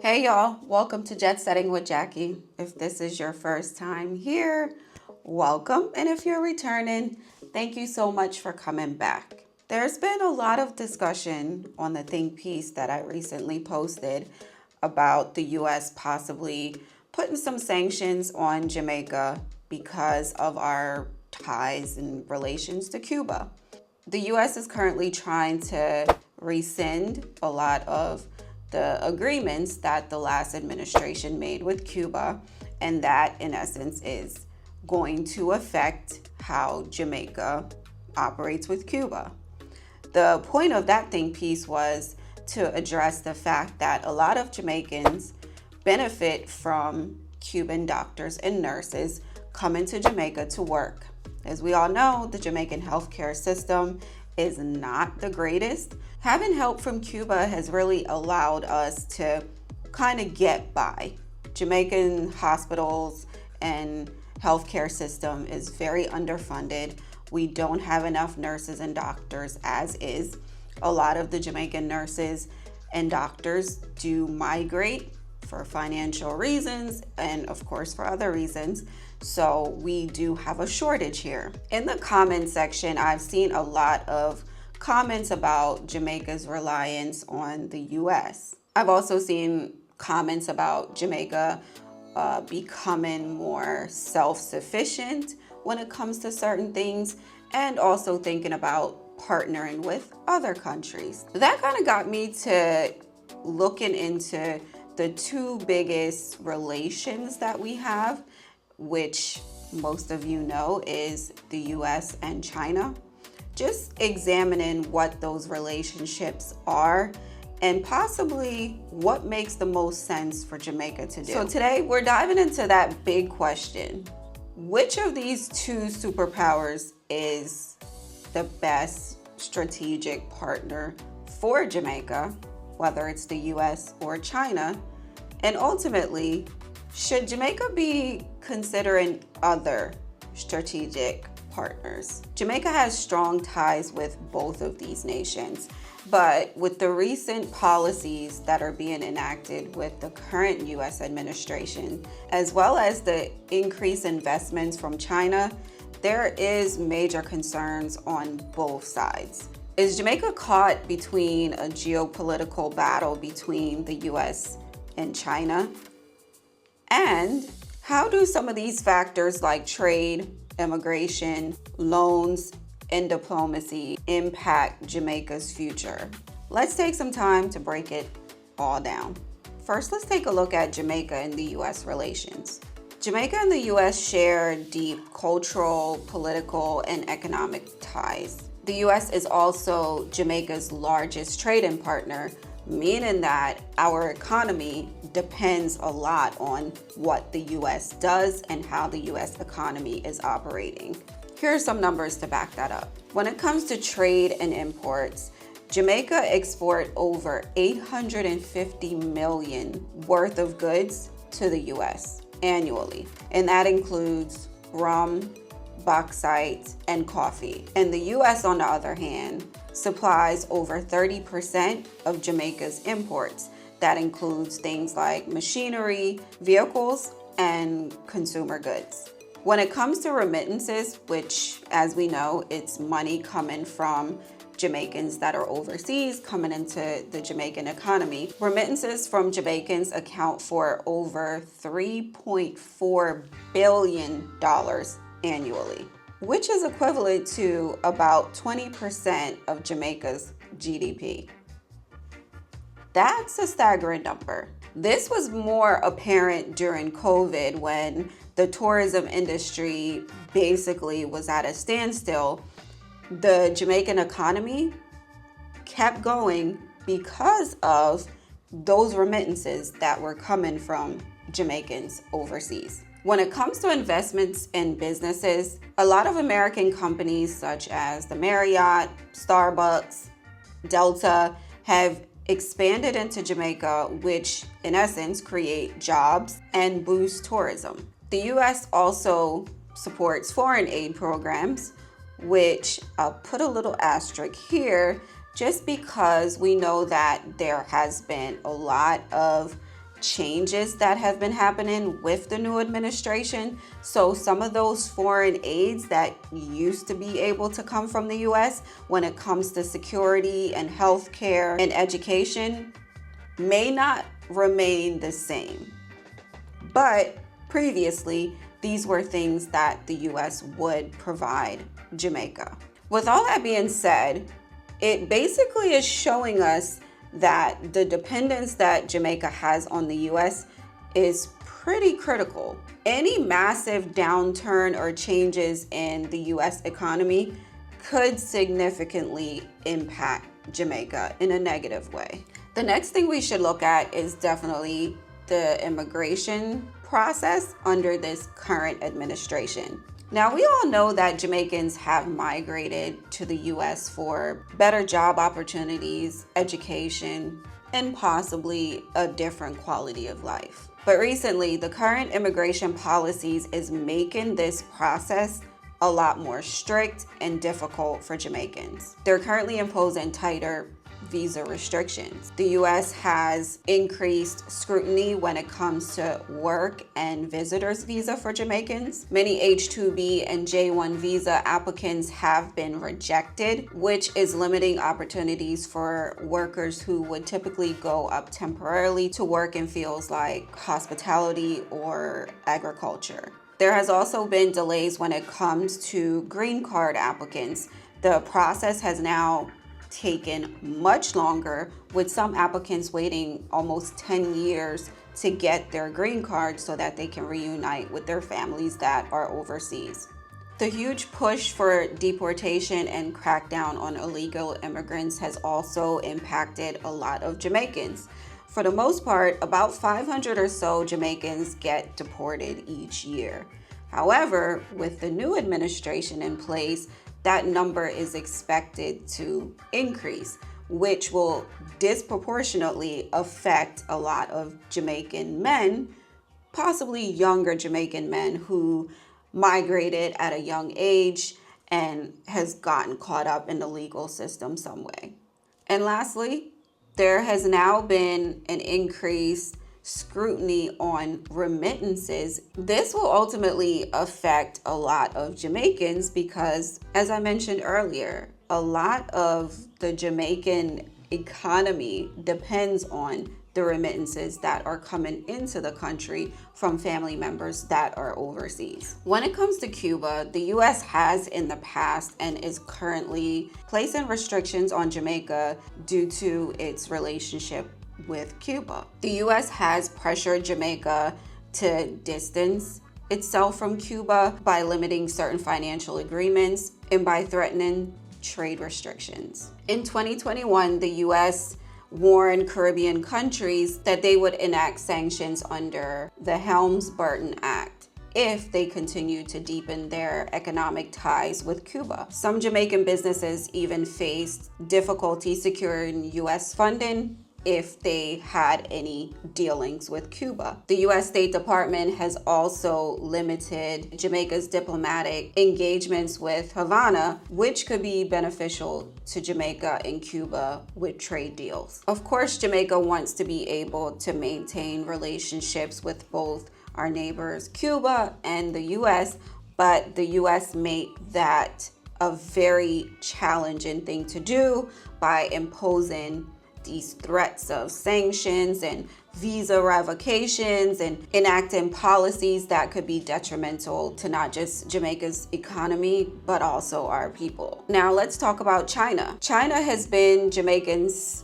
Hey y'all, welcome to Jet Setting with Jackie. If this is your first time here, welcome. And if you're returning, thank you so much for coming back. There's been a lot of discussion on the think piece that I recently posted about the US possibly putting some sanctions on Jamaica because of our ties and relations to Cuba. The US is currently trying to rescind a lot of the agreements that the last administration made with Cuba, and that in essence is going to affect how Jamaica operates with Cuba. The point of that think piece was to address the fact that a lot of Jamaicans benefit from Cuban doctors and nurses coming to Jamaica to work. As we all know, the Jamaican healthcare system is not the greatest. Having help from Cuba has really allowed us to kind of get by. Jamaican hospitals and healthcare system is very underfunded. We don't have enough nurses and doctors as is. A lot of the Jamaican nurses and doctors do migrate for financial reasons and of course for other reasons. So we do have a shortage here. In the comment section, I've seen a lot of comments about Jamaica's reliance on the US. I've also seen comments about Jamaica becoming more self-sufficient when it comes to certain things, and also thinking about partnering with other countries. That kind of got me to looking into the two biggest relations that we have, which most of you know is the US and China. Just examining what those relationships are and possibly what makes the most sense for Jamaica to do. So today we're diving into that big question. Which of these two superpowers is the best strategic partner for Jamaica, whether it's the US or China? And ultimately, should Jamaica be considering other strategic partners? Jamaica has strong ties with both of these nations, but with the recent policies that are being enacted with the current US administration, as well as the increased investments from China, there is major concerns on both sides. Is Jamaica caught between a geopolitical battle between the US and China? And how do some of these factors like trade, immigration, loans, and diplomacy impact Jamaica's future? Let's take some time to break it all down. First, let's take a look at Jamaica and the US relations. Jamaica and the US share deep cultural, political, and economic ties. The US is also Jamaica's largest trading partner, meaning that our economy depends a lot on what the US does and how the US economy is operating. Here are some numbers to back that up. When it comes to trade and imports, Jamaica exports over $850 million worth of goods to the US annually, and that includes rum, bauxite, and coffee. And the US, on the other hand, supplies over 30% of Jamaica's imports. That includes things like machinery, vehicles, and consumer goods. When it comes to remittances, which, as we know, it's money coming from Jamaicans that are overseas coming into the Jamaican economy, remittances from Jamaicans account for over $3.4 billion annually, which is equivalent to about 20% of Jamaica's GDP. That's a staggering number. This was more apparent during COVID when the tourism industry basically was at a standstill. The Jamaican economy kept going because of those remittances that were coming from Jamaicans overseas. When it comes to investments in businesses, a lot of American companies such as the Marriott, Starbucks, Delta have expanded into Jamaica, which in essence create jobs and boost tourism. The US also supports foreign aid programs, which I'll put a little asterisk here just because we know that there has been a lot of changes that have been happening with the new administration. So some of those foreign aids that used to be able to come from the US when it comes to security and healthcare and education may not remain the same. But previously, these were things that the US would provide Jamaica. With all that being said, it basically is showing us that the dependence that Jamaica has on the US is pretty critical. Any massive downturn or changes in the US economy could significantly impact Jamaica in a negative way. The next thing we should look at is definitely the immigration process under this current administration. Now, we all know that Jamaicans have migrated to the US for better job opportunities, education, and possibly a different quality of life. But recently, the current immigration policies is making this process a lot more strict and difficult for Jamaicans. They're currently imposing tighter visa restrictions. The US has increased scrutiny when it comes to work and visitors visa for Jamaicans. Many H-2B and J-1 visa applicants have been rejected, which is limiting opportunities for workers who would typically go up temporarily to work in fields like hospitality or agriculture. There has also been delays when it comes to green card applicants. The process has now taken much longer, with some applicants waiting almost 10 years to get their green card so that they can reunite with their families that are overseas. The huge push for deportation and crackdown on illegal immigrants has also impacted a lot of Jamaicans. For the most part, about 500 or so Jamaicans get deported each year. However, with the new administration in place, that number is expected to increase, which will disproportionately affect a lot of Jamaican men, possibly younger Jamaican men who migrated at a young age and has gotten caught up in the legal system some way. And lastly, there has now been an increased scrutiny on remittances. This will ultimately affect a lot of Jamaicans because, as I mentioned earlier, a lot of the Jamaican economy depends on the remittances that are coming into the country from family members that are overseas. When it comes to Cuba, the US has in the past and is currently placing restrictions on Jamaica due to its relationship with Cuba. The US has pressured Jamaica to distance itself from Cuba by limiting certain financial agreements and by threatening trade restrictions. In 2021, the US warned Caribbean countries that they would enact sanctions under the Helms-Burton Act if they continued to deepen their economic ties with Cuba. Some Jamaican businesses even faced difficulty securing US funding if they had any dealings with Cuba. The US State Department has also limited Jamaica's diplomatic engagements with Havana, which could be beneficial to Jamaica and Cuba with trade deals. Of course, Jamaica wants to be able to maintain relationships with both our neighbors, Cuba and the US, but the US made that a very challenging thing to do by imposing these threats of sanctions and visa revocations and enacting policies that could be detrimental to not just Jamaica's economy, but also our people. Now let's talk about China. China has been Jamaica's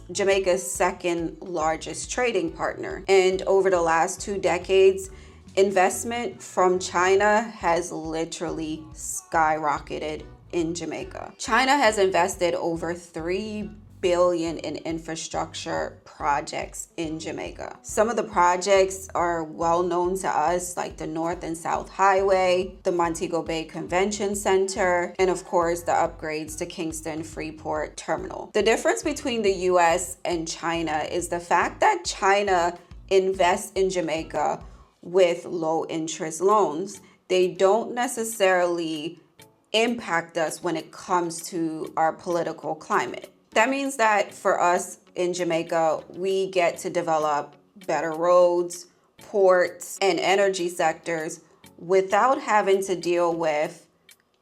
second largest trading partner. And over the last 2 decades, investment from China has literally skyrocketed in Jamaica. China has invested over $3 billion in infrastructure projects in Jamaica. Some of the projects are well known to us, like the North and South Highway, the Montego Bay Convention Center, and of course the upgrades to Kingston Freeport Terminal. The difference between the US and China is the fact that China invests in Jamaica with low interest loans. They don't necessarily impact us when it comes to our political climate. That means that for us in Jamaica, we get to develop better roads, ports, and energy sectors without having to deal with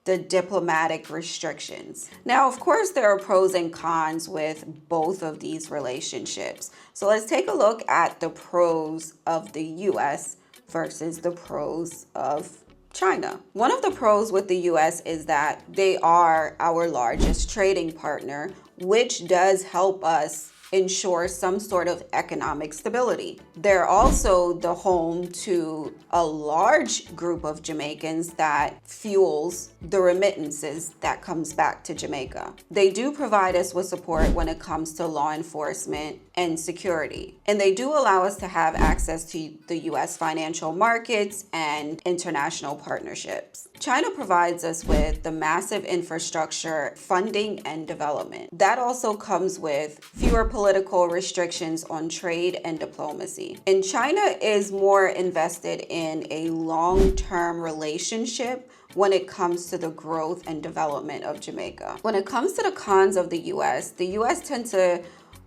the diplomatic restrictions. Now, of course, there are pros and cons with both of these relationships. So let's take a look at the pros of the US versus the pros of China. One of the pros with the US is that they are our largest trading partner, which does help us ensure some sort of economic stability. They're also the home to a large group of Jamaicans that fuels the remittances that comes back to Jamaica. They do provide us with support when it comes to law enforcement and security. And they do allow us to have access to the US financial markets and international partnerships. China provides us with the massive infrastructure, funding, and development. That also comes with fewer political restrictions on trade and diplomacy. And China is more invested in a long-term relationship when it comes to the growth and development of Jamaica. When it comes to the cons of the US tends to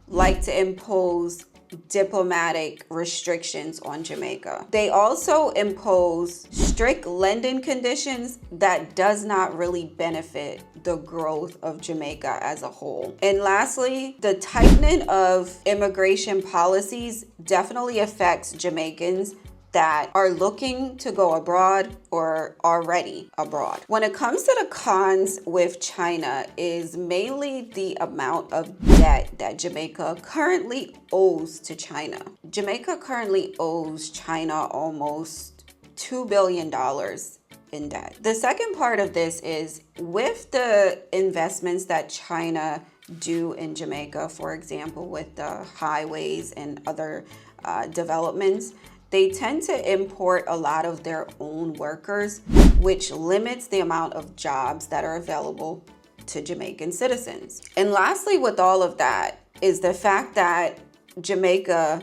like to impose diplomatic restrictions on Jamaica. They also impose strict lending conditions that does not really benefit the growth of Jamaica as a whole. And lastly, the tightening of immigration policies definitely affects Jamaicans that are looking to go abroad or already abroad. When it comes to the cons with China is mainly the amount of debt that Jamaica currently owes to China. Jamaica currently owes China almost $2 billion in debt. The second part of this is with the investments that China do in Jamaica, for example, with the highways and other developments, they tend to import a lot of their own workers, which limits the amount of jobs that are available to Jamaican citizens. And lastly, with all of that is the fact that Jamaica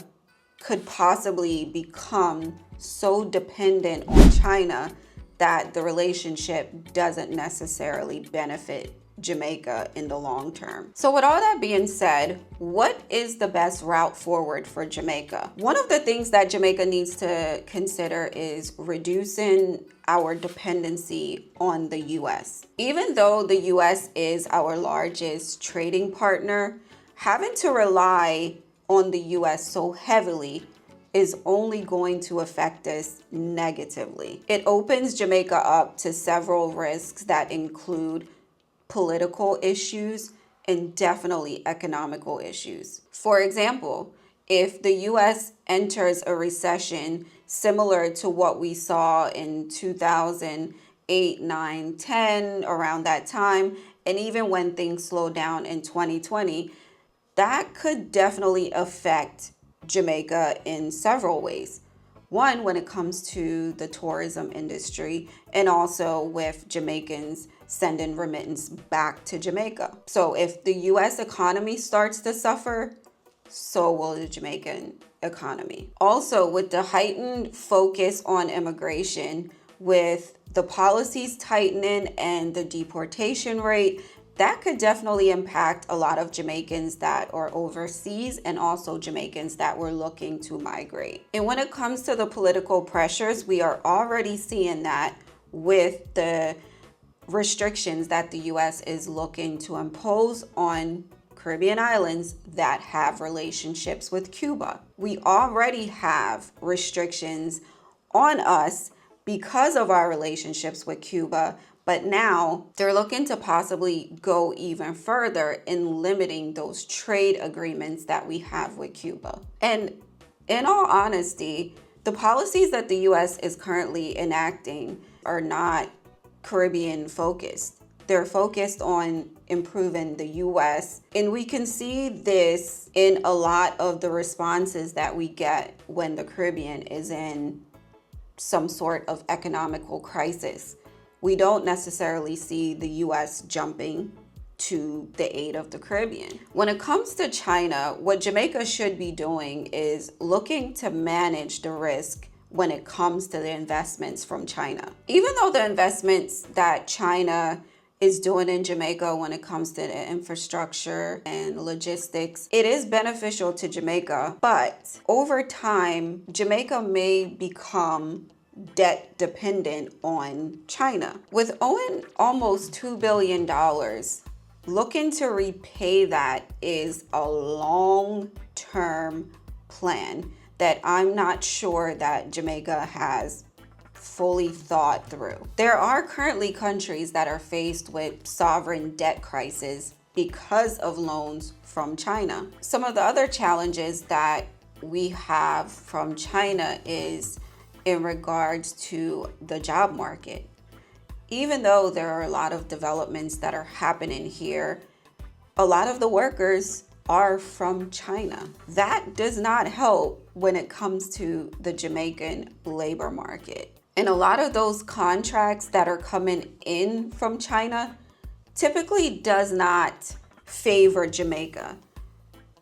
could possibly become so dependent on China that the relationship doesn't necessarily benefit Jamaica in the long term. So with all that being said, what is the best route forward for Jamaica? One of the things that Jamaica needs to consider is reducing our dependency on the US. Even though the US is our largest trading partner, having to rely on the US so heavily is only going to affect us negatively. It opens Jamaica up to several risks that include political issues and definitely economical issues. For example, if the US enters a recession similar to what we saw in 2008, 9, 10, around that time, and even when things slow down in 2020, that could definitely affect Jamaica in several ways. One, when it comes to the tourism industry, and also with Jamaicans sending remittance back to Jamaica. So if the US economy starts to suffer, so will the Jamaican economy. Also, with the heightened focus on immigration, with the policies tightening and the deportation rate, that could definitely impact a lot of Jamaicans that are overseas and also Jamaicans that were looking to migrate. And when it comes to the political pressures, we are already seeing that with the restrictions that the US is looking to impose on Caribbean islands that have relationships with Cuba. We already have restrictions on us because of our relationships with Cuba, but now they're looking to possibly go even further in limiting those trade agreements that we have with Cuba. And in all honesty, the policies that the US is currently enacting are not Caribbean focused. They're focused on improving the US. And we can see this in a lot of the responses that we get when the Caribbean is in some sort of economical crisis. We don't necessarily see the US jumping to the aid of the Caribbean. When it comes to China, what Jamaica should be doing is looking to manage the risk when it comes to the investments from China. Even though the investments that China is doing in Jamaica when it comes to the infrastructure and logistics. It is beneficial to Jamaica, but over time, Jamaica may become debt dependent on China. With owing almost $2 billion, looking to repay that is a long-term plan that I'm not sure that Jamaica has fully thought through. There are currently countries that are faced with sovereign debt crisis because of loans from China. Some of the other challenges that we have from China is in regards to the job market. Even though there are a lot of developments that are happening here, a lot of the workers are from China. That does not help when it comes to the Jamaican labor market. And a lot of those contracts that are coming in from China typically does not favor Jamaica.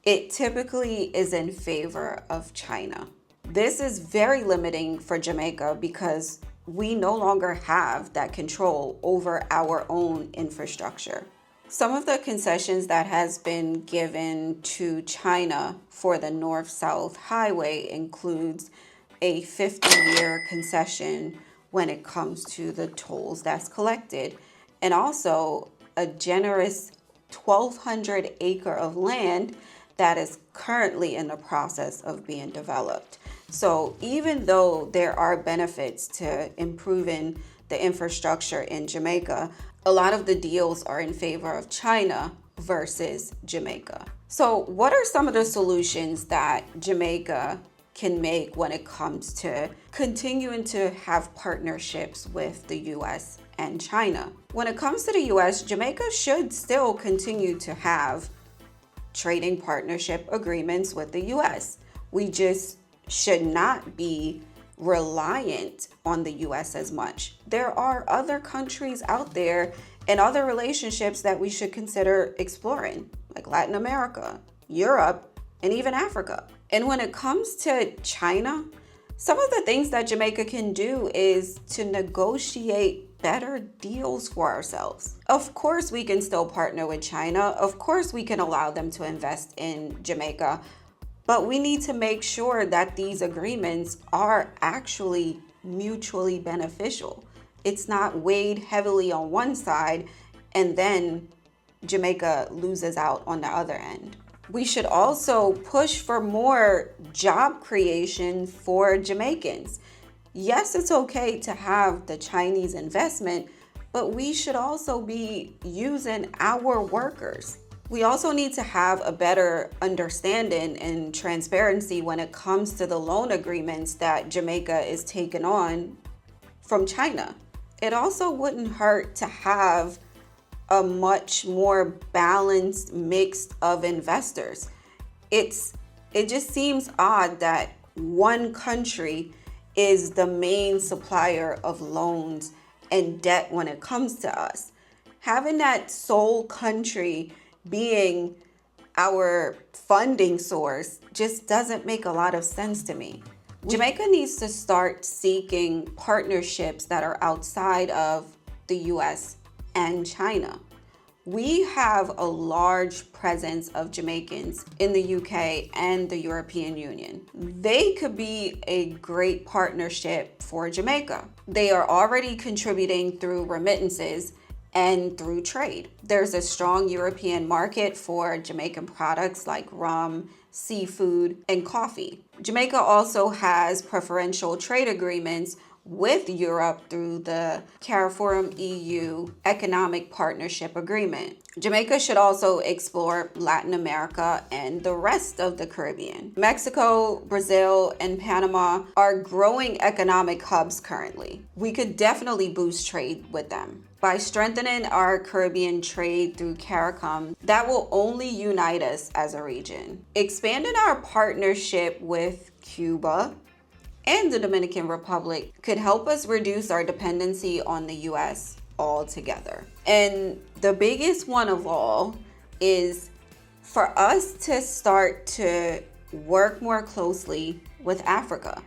It typically is in favor of China. This is very limiting for Jamaica because we no longer have that control over our own infrastructure. Some of the concessions that has been given to China for the North-South Highway includes a 50-year concession when it comes to the tolls that's collected, and also a generous 1,200 acre of land that is currently in the process of being developed. So even though there are benefits to improving the infrastructure in Jamaica, a lot of the deals are in favor of China versus Jamaica. So what are some of the solutions that Jamaica can make when it comes to continuing to have partnerships with the US and China? When it comes to the US, Jamaica should still continue to have trading partnership agreements with the US. We just should not be reliant on the US as much. There are other countries out there and other relationships that we should consider exploring, like Latin America, Europe, and even Africa. And when it comes to China, some of the things that Jamaica can do is to negotiate better deals for ourselves. Of course, we can still partner with China. Of course, we can allow them to invest in Jamaica, but we need to make sure that these agreements are actually mutually beneficial. It's not weighed heavily on one side and then Jamaica loses out on the other end. We should also push for more job creation for Jamaicans. Yes, it's okay to have the Chinese investment, but we should also be using our workers. We also need to have a better understanding and transparency when it comes to the loan agreements that Jamaica is taking on from China. It also wouldn't hurt to have a much more balanced mix of investors. It just seems odd that one country is the main supplier of loans and debt when it comes to us. Having that sole country being our funding source just doesn't make a lot of sense to me. Jamaica needs to start seeking partnerships that are outside of the US and China. We have a large presence of Jamaicans in the UK and the European Union. They could be a great partnership for Jamaica. They are already contributing through remittances and through trade. There's a strong European market for Jamaican products like rum, seafood, and coffee. Jamaica also has preferential trade agreements with Europe through the CARIFORUM EU Economic Partnership Agreement. Jamaica should also explore Latin America and the rest of the Caribbean. Mexico, Brazil, and Panama are growing economic hubs currently. We could definitely boost trade with them. By strengthening our Caribbean trade through CARICOM, that will only unite us as a region. Expanding our partnership with Cuba and the Dominican Republic could help us reduce our dependency on the US altogether. And the biggest one of all is for us to start to work more closely with Africa.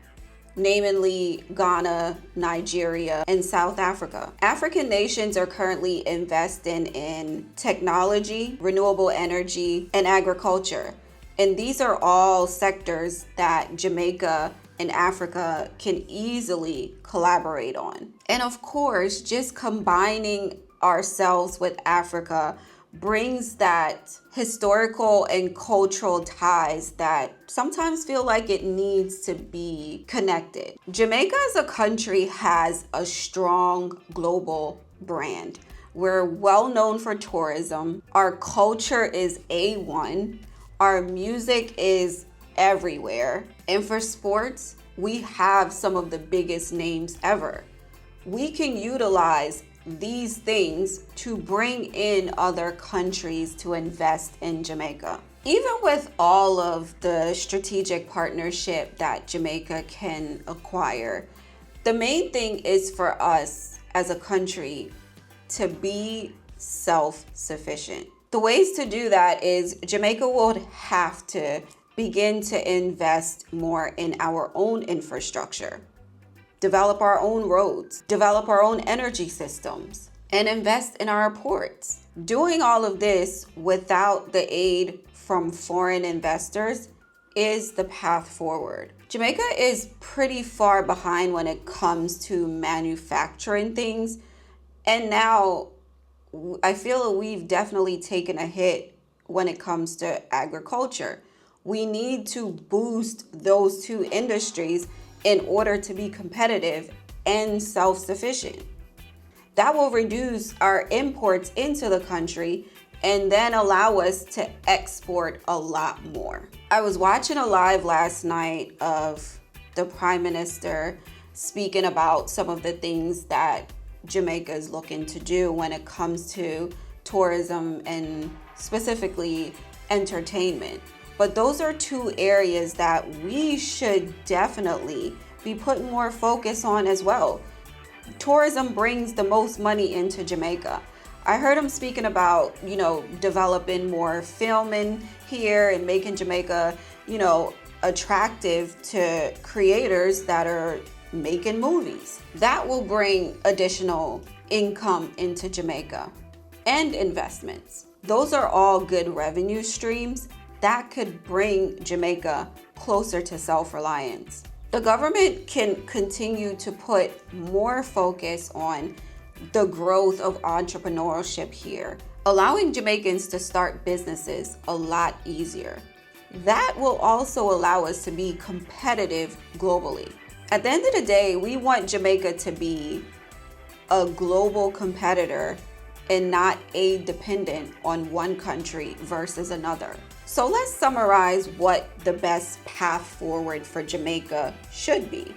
namely Ghana, Nigeria, and South Africa. African nations are currently investing in technology, renewable energy, and agriculture. And these are all sectors that Jamaica and Africa can easily collaborate on. And of course, just combining ourselves with Africa brings that historical and cultural ties that sometimes feel like it needs to be connected. Jamaica as a country has a strong global brand. We're well known for tourism. Our culture is A1. Our music is everywhere. And for sports, we have some of the biggest names ever. We can utilize these things to bring in other countries to invest in Jamaica. Even with all of the strategic partnership that Jamaica can acquire, the main thing is for us as a country to be self-sufficient. The ways to do that is Jamaica would have to begin to invest more in our own infrastructure, develop our own roads, develop our own energy systems, and invest in our ports. Doing all of this without the aid from foreign investors is the path forward. Jamaica is pretty far behind when it comes to manufacturing things, and now I feel we've definitely taken a hit when it comes to agriculture. We need to boost those two industries in order to be competitive and self-sufficient. That will reduce our imports into the country and then allow us to export a lot more. I was watching a live last night of the Prime Minister speaking about some of the things that Jamaica is looking to do when it comes to tourism and specifically entertainment. But those are two areas that we should definitely be putting more focus on as well. Tourism brings the most money into Jamaica. I heard him speaking about, developing more filming here and making Jamaica, attractive to creators that are making movies. That will bring additional income into Jamaica and investments. Those are all good revenue streams that could bring Jamaica closer to self-reliance. The government can continue to put more focus on the growth of entrepreneurship here, allowing Jamaicans to start businesses a lot easier. That will also allow us to be competitive globally. At the end of the day, we want Jamaica to be a global competitor and not aid dependent on one country versus another. So let's summarize what the best path forward for Jamaica should be.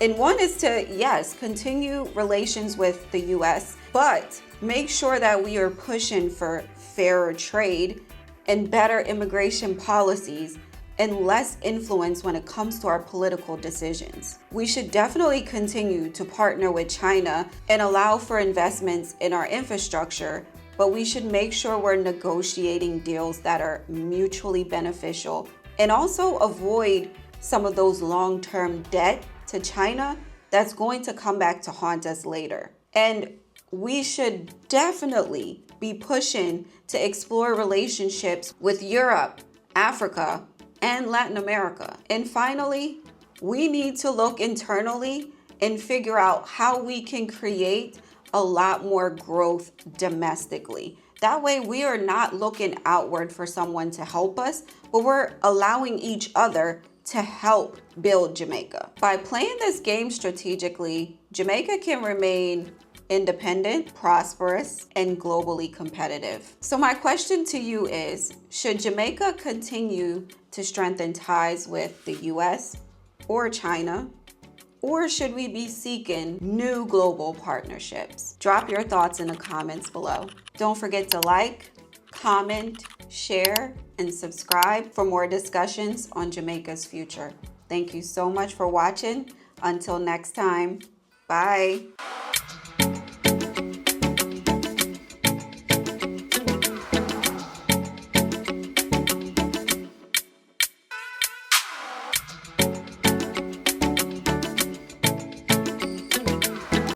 And one is to, yes, continue relations with the US, but make sure that we are pushing for fairer trade and better immigration policies and less influence when it comes to our political decisions. We should definitely continue to partner with China and allow for investments in our infrastructure, but we should make sure we're negotiating deals that are mutually beneficial and also avoid some of those long-term debt to China that's going to come back to haunt us later. And we should definitely be pushing to explore relationships with Europe, Africa, and Latin America. And finally, we need to look internally and figure out how we can create a lot more growth domestically. That way we are not looking outward for someone to help us, but we're allowing each other to help build Jamaica. By playing this game strategically, Jamaica can remain independent, prosperous, and globally competitive. So my question to you is, should Jamaica continue to strengthen ties with the US or China? Or should we be seeking new global partnerships? Drop your thoughts in the comments below. Don't forget to like, comment, share, and subscribe for more discussions on Jamaica's future. Thank you so much for watching. Until next time, bye.